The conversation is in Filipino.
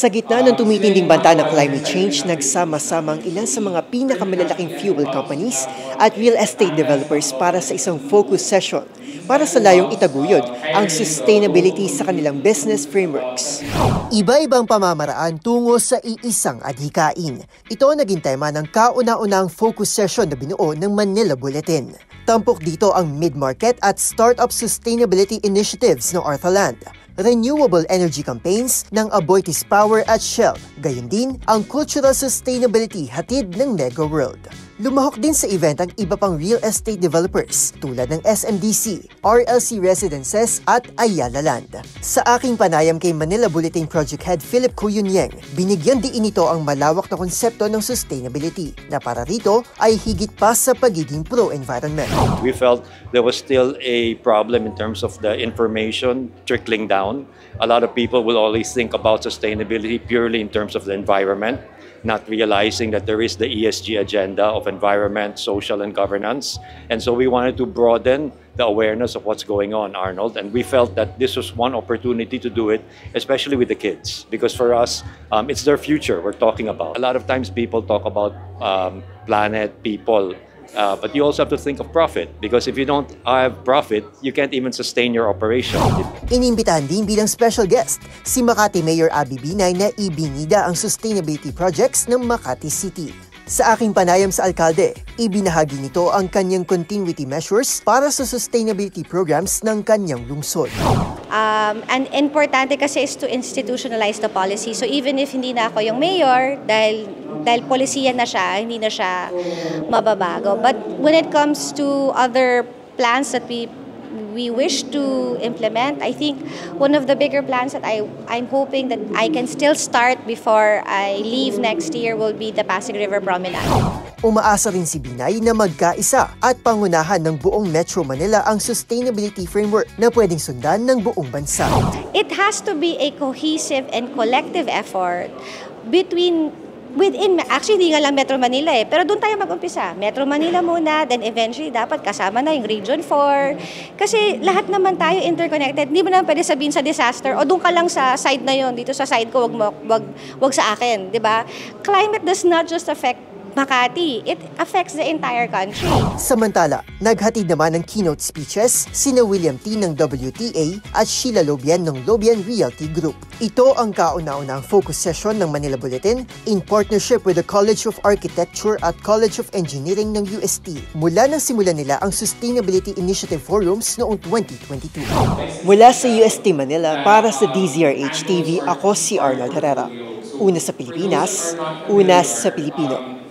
Sa gitna ng tumitinding banta ng climate change, nagsama-sama ang ilan sa mga pinakamalalaking fuel companies at real estate developers para sa isang focus session para sa layong itaguyod ang sustainability sa kanilang business frameworks. Iba-ibang pamamaraan tungo sa iisang adhikain. Ito ang naging tema ng kauna-unang focus session na binuo ng Manila Bulletin. Tampok dito ang mid-market at startup sustainability initiatives ng Arthaland, renewable energy campaigns ng Aboitiz Power at Shell, gayon din ang cultural sustainability hatid ng Negro World. Lumahok din sa event ang iba pang real estate developers tulad ng SMDC, RLC Residences at Ayala Land. Sa aking panayam kay Manila Bulletin Project Head Philip Cuyunyeng, binigyan din ito ang malawak na konsepto ng sustainability na para rito ay higit pa sa pagiging pro-environment. We felt there was still a problem in terms of the information trickling down. A lot of people will always think about sustainability purely in terms of the environment, not realizing that there is the ESG agenda of environment, social, and governance. And so we wanted to broaden the awareness of what's going on, Arnold. And we felt that this was one opportunity to do it, especially with the kids. Because for us, it's their future we're talking about. A lot of times people talk about planet, people, but you also have to think of profit. Because if you don't have profit, you can't even sustain your operation. Inimbitahan din bilang special guest si Makati Mayor Abby Binay na ibinida ang sustainability projects ng Makati City. Sa aking panayam sa alkalde, ibinahagi nito ang kanyang continuity measures para sa sustainability programs ng kanyang lungsod. And importante kasi is to institutionalize the policy. So even if hindi na ako yung mayor, dahil polisiya na siya, hindi na siya mababago. But when it comes to other plans that we wish to implement, I think one of the bigger plans that I'm hoping that I can still start before I leave next year will be the Pasig River Promenade. Umaasa rin si Binay na magkaisa at pangunahan ng buong Metro Manila ang sustainability framework na pwedeng sundan ng buong bansa. It has to be a cohesive and collective effort actually hindi nga lang Metro Manila pero doon tayo mag-umpisa. Metro Manila muna, then eventually dapat kasama na yung Region 4. Kasi lahat naman tayo interconnected. Hindi mo naman pwede sabihin sa disaster, o doon ka lang sa side na yon, dito sa side ko, wag sa akin, di ba? Climate does not just affect Makati, it affects the entire country. Samantala, naghatid naman ng keynote speeches sina William T. ng WTA at Sheila Lobian ng Lobian Realty Group. Ito ang kauna-unang focus session ng Manila Bulletin in partnership with the College of Architecture at College of Engineering ng UST mula nang simulan nila ang Sustainability Initiative Forums noong 2022. Mula sa UST Manila para sa DZRH TV, ako si Arnold Herrera. Una sa Pilipinas, una sa Pilipino.